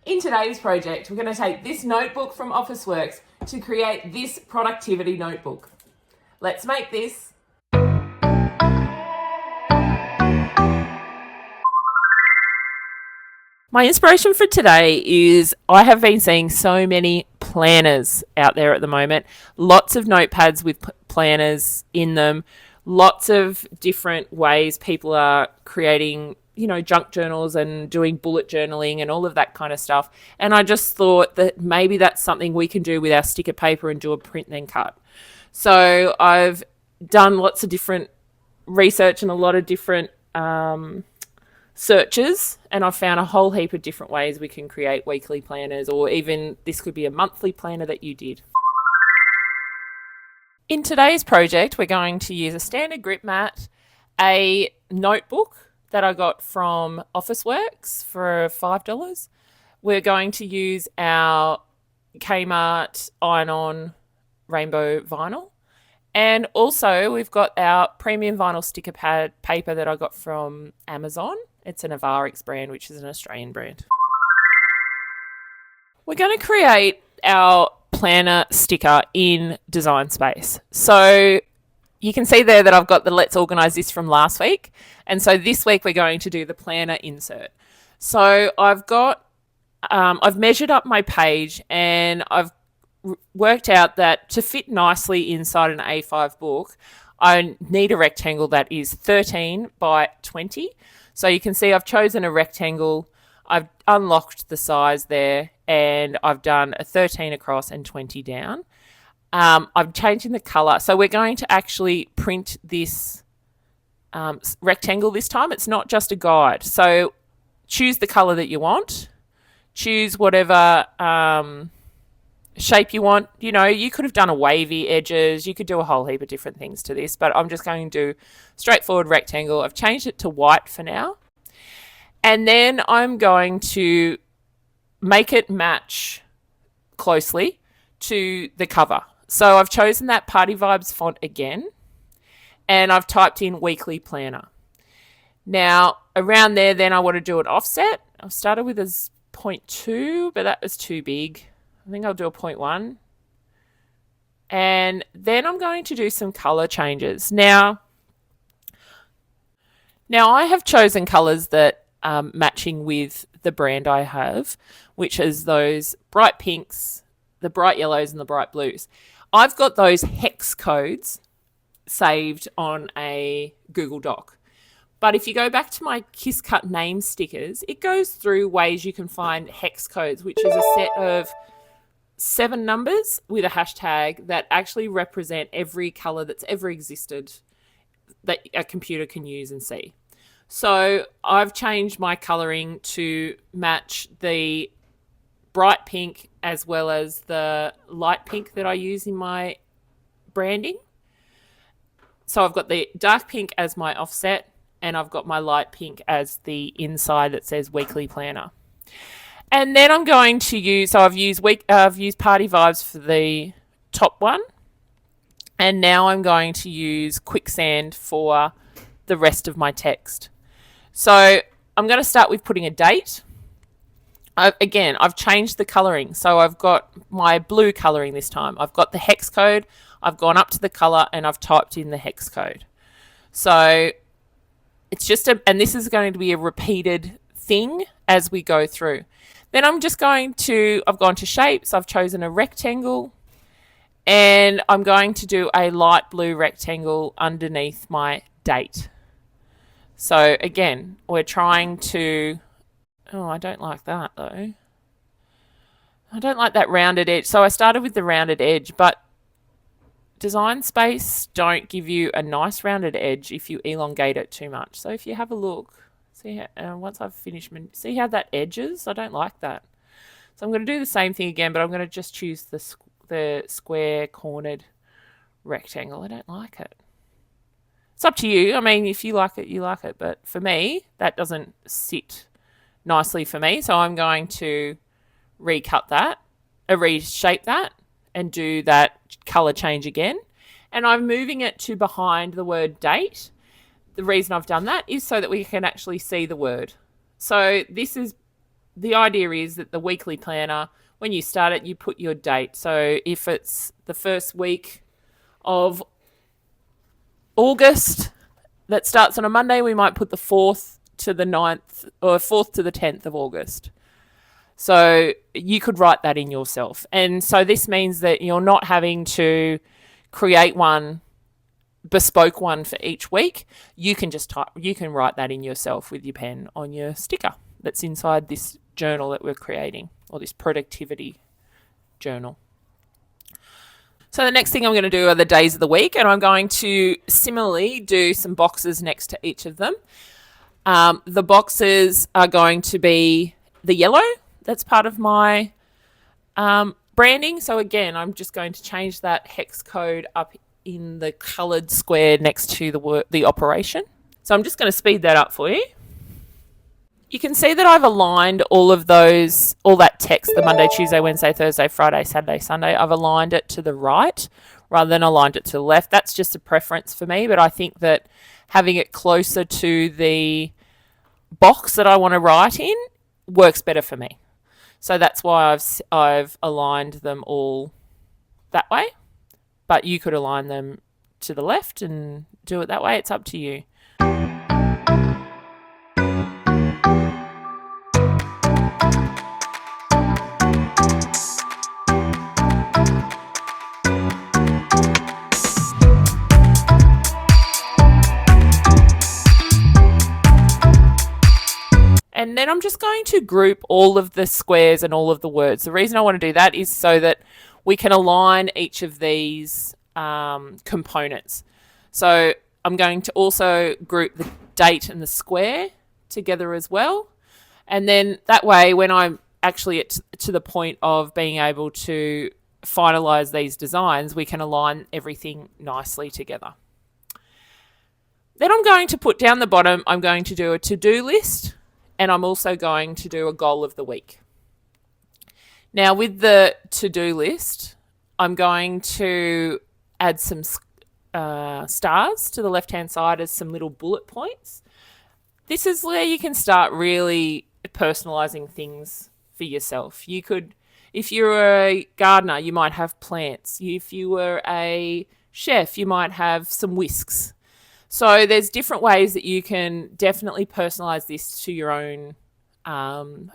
In today's project, we're going to take this notebook from Officeworks to create this productivity notebook. Let's make this. My inspiration for today is I have been seeing so many planners out there at the moment. Lots of notepads with planners in them. Lots of different ways people are creating, junk journals and doing bullet journaling and all of that kind of stuff. And I just thought that maybe that's something we can do with our sticker paper and do a print then cut. So I've done lots of different research and a lot of different searches, and I've found a whole heap of different ways we can create weekly planners, or even this could be a monthly planner that you did. In today's project, we're going to use a standard grip mat, a notebook that I got from Officeworks for $5. We're going to use our KMART iron-on rainbow vinyl. And also we've got our premium vinyl sticker pad paper that I got from Amazon. It's an Embark brand, which is an Australian brand. We're going to create our planner sticker in Design Space. So you can see there that I've got the Let's Organise This from last week. And so this week we're going to do the planner insert. So I've measured up my page, and I've worked out that to fit nicely inside an A5 book, I need a rectangle that is 13 by 20. So you can see I've chosen a rectangle. I've unlocked the size there, and I've done a 13 across and 20 down. I'm changing the colour. So we're going to actually print this rectangle this time. It's not just a guide. So choose the colour that you want. Choose whatever shape you want. You could have done a wavy edges. You could do a whole heap of different things to this, but I'm just going to do straightforward rectangle. I've changed it to white for now. And then I'm going to make it match closely to the cover. So I've chosen that Party Vibes font again, and I've typed in weekly planner. Now around there, then I want to do an offset. I've started with a 0.2, but that was too big. I think I'll do a 0.1. And then I'm going to do some color changes. Now I have chosen colors that are matching with the brand I have, which is those bright pinks, the bright yellows, and the bright blues. I've got those hex codes saved on a Google Doc. But if you go back to my Kiss Cut name stickers, it goes through ways you can find hex codes, which is a set of 7 numbers with a hashtag that actually represent every color that's ever existed that a computer can use and see. So I've changed my coloring to match the bright pink as well as the light pink that I use in my branding. So I've got the dark pink as my offset, and I've got my light pink as the inside that says weekly planner. And then I'm going to use, so I've used Party Vibes for the top one. And now I'm going to use Quicksand for the rest of my text. So I'm going to start with putting a date. I've changed the colouring. So I've got my blue colouring this time. I've got the hex code. I've gone up to the colour and I've typed in the hex code. So it's just and this is going to be a repeated thing as we go through. Then I've gone to shapes. I've chosen a rectangle, and I'm going to do a light blue rectangle underneath my date. So again, we're trying to, I don't like that though. I don't like that rounded edge. So I started with the rounded edge, but Design Space don't give you a nice rounded edge if you elongate it too much. So if you have a look, see how, once I've finished, see how that edges? I don't like that. So I'm going to do the same thing again, but I'm going to just choose the square cornered rectangle. I don't like it. It's up to you. I mean, if you like it, you like it. But for me, that doesn't sit nicely for me. So I'm going to reshape that and do that color change again. And I'm moving it to behind the word date. The reason I've done that is so that we can actually see the word. So this is the idea is that the weekly planner, when you start it, you put your date. So if it's the first week of August that starts on a Monday, we might put the 4th to the 9th or 4th to the 10th of August. So you could write that in yourself. And so this means that you're not having to create one bespoke one for each week. You can just write that in yourself with your pen on your sticker that's inside this journal that we're creating, or this productivity journal. So the next thing I'm going to do are the days of the week, and I'm going to similarly do some boxes next to each of them. The boxes are going to be the yellow. That's part of my branding. So again, I'm just going to change that hex code up in the coloured square next to the operation. So I'm just going to speed that up for you. You can see that I've aligned all that text, the Monday, Tuesday, Wednesday, Thursday, Friday, Saturday, Sunday. I've aligned it to the right rather than aligned it to the left. That's just a preference for me, but I think that having it closer to the box that I want to write in works better for me. So that's why I've aligned them all that way. But you could align them to the left and do it that way. It's up to you. And then I'm just going to group all of the squares and all of the words. The reason I want to do that is so that we can align each of these components. So I'm going to also group the date and the square together as well. And then that way, when I'm actually to the point of being able to finalize these designs, we can align everything nicely together. Then I'm going to put down the bottom, I'm going to do a to-do list, and I'm also going to do a goal of the week. Now with the to-do list, I'm going to add some stars to the left-hand side as some little bullet points. This is where you can start really personalizing things for yourself. You could, if you're a gardener, you might have plants. If you were a chef, you might have some whisks. So there's different ways that you can definitely personalize this to your own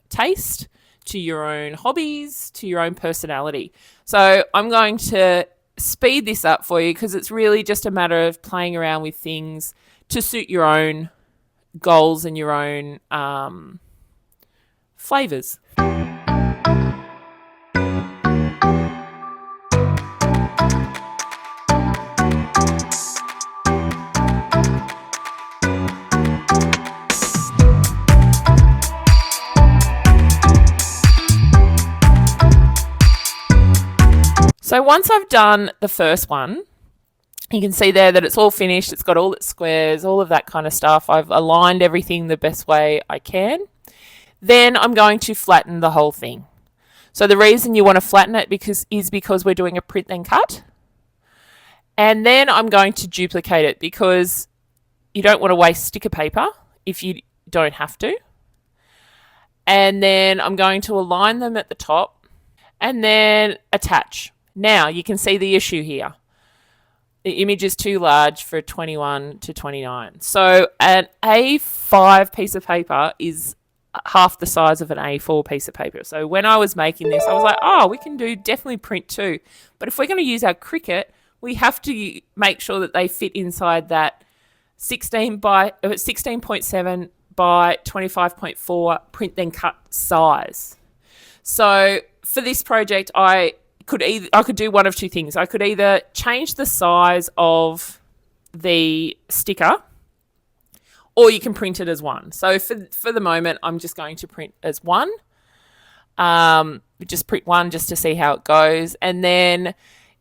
taste, to your own hobbies, to your own personality. So I'm going to speed this up for you because it's really just a matter of playing around with things to suit your own goals and your own flavors. So once I've done the first one, you can see there that it's all finished. It's got all its squares, all of that kind of stuff. I've aligned everything the best way I can. Then I'm going to flatten the whole thing. So the reason you want to flatten it is because we're doing a print then cut. And then I'm going to duplicate it because you don't want to waste sticker paper if you don't have to. And then I'm going to align them at the top and then attach. Now you can see the issue here. The image is too large for 21 to 29. So an A5 piece of paper is half the size of an A4 piece of paper. So when I was making this, I was like, oh, we can do definitely print too. But if we're going to use our Cricut, we have to make sure that they fit inside that 16.7 by 25.4 print then cut size. So for this project, I could do one of two things. I could either change the size of the sticker, or you can print it as one. So for the moment, I'm just going to print as one. Just print one just to see how it goes. And then,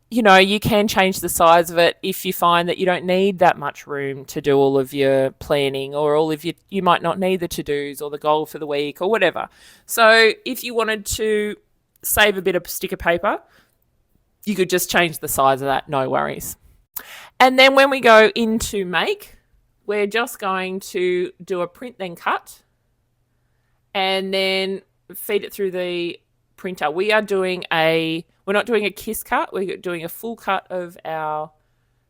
you can change the size of it if you find that you don't need that much room to do all of your planning, or you might not need the to-dos or the goal for the week or whatever. So if you wanted to save a bit of sticker paper, you could just change the size of that, no worries. And then when we go into make, we're just going to do a print then cut. And then feed it through the printer. We're not doing a kiss cut. We're doing a full cut of our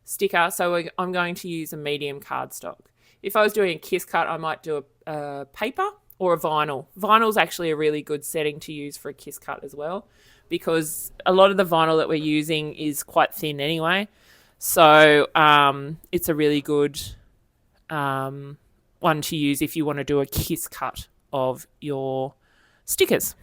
sticker. So I'm going to use a medium cardstock. If I was doing a kiss cut, I might do a paper or a vinyl. Vinyl's actually a really good setting to use for a kiss cut as well, because a lot of the vinyl that we're using is quite thin anyway. So it's a really good one to use if you want to do a kiss cut of your stickers.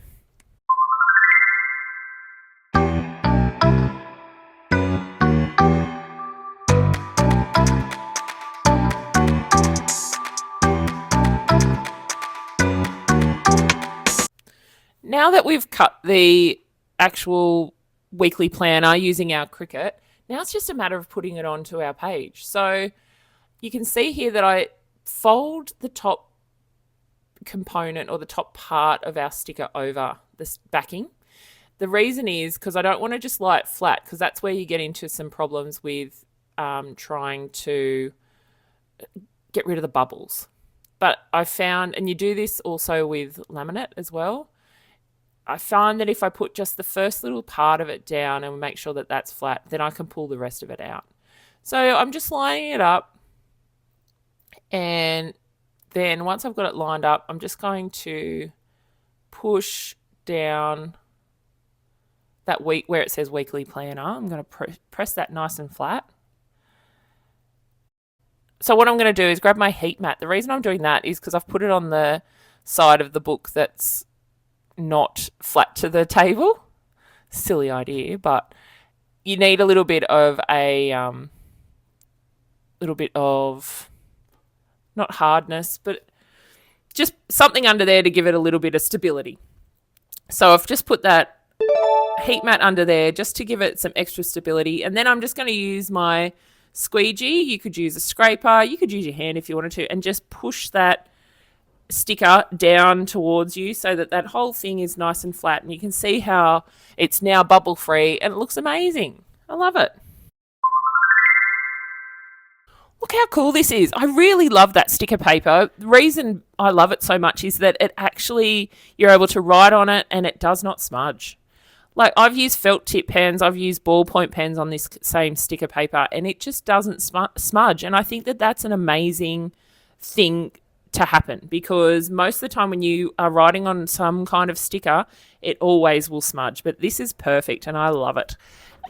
Now that we've cut the actual weekly planner using our Cricut, now it's just a matter of putting it onto our page. So you can see here that I fold the top component or the top part of our sticker over this backing. The reason is because I don't want to just lie it flat, because that's where you get into some problems with trying to get rid of the bubbles. But I found, and you do this also with laminate as well, I find that if I put just the first little part of it down and make sure that that's flat, then I can pull the rest of it out. So I'm just lining it up, and then once I've got it lined up, I'm just going to push down that week where it says weekly planner. I'm going to press that nice and flat. So what I'm going to do is grab my heat mat. The reason I'm doing that is because I've put it on the side of the book that's not flat to the table. Silly idea, but you need a little bit of not hardness, but just something under there to give it a little bit of stability. So I've just put that heat mat under there just to give it some extra stability, and then I'm just going to use my squeegee. You could use a scraper, you could use your hand if you wanted to, and just push that sticker down towards you so that that whole thing is nice and flat, and you can see how it's now bubble free and it looks amazing. I love it. Look how cool this is. I really love that sticker paper. The reason I love it so much is that it actually, you're able to write on it and it does not smudge. Like, I've used felt tip pens, I've used ballpoint pens on this same sticker paper, and it just doesn't smudge. And I think that that's an amazing thing to happen, because most of the time when you are writing on some kind of sticker, it always will smudge, but this is perfect and I love it.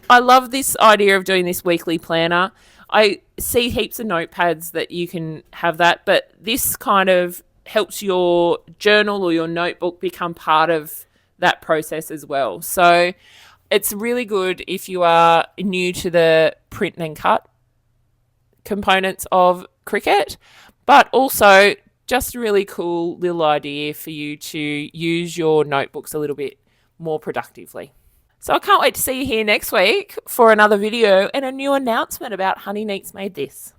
I love this idea of doing this weekly planner. I see heaps of notepads that you can have that, but this kind of helps your journal or your notebook become part of that process as well. So it's really good if you are new to the print and cut components of Cricut, but also just a really cool little idea for you to use your notebooks a little bit more productively. So I can't wait to see you here next week for another video and a new announcement about Honey Neats Made This.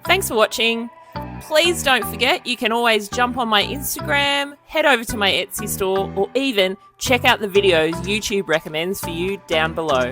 Thanks for watching. Please don't forget, you can always jump on my Instagram, head over to my Etsy store, or even check out the videos YouTube recommends for you down below.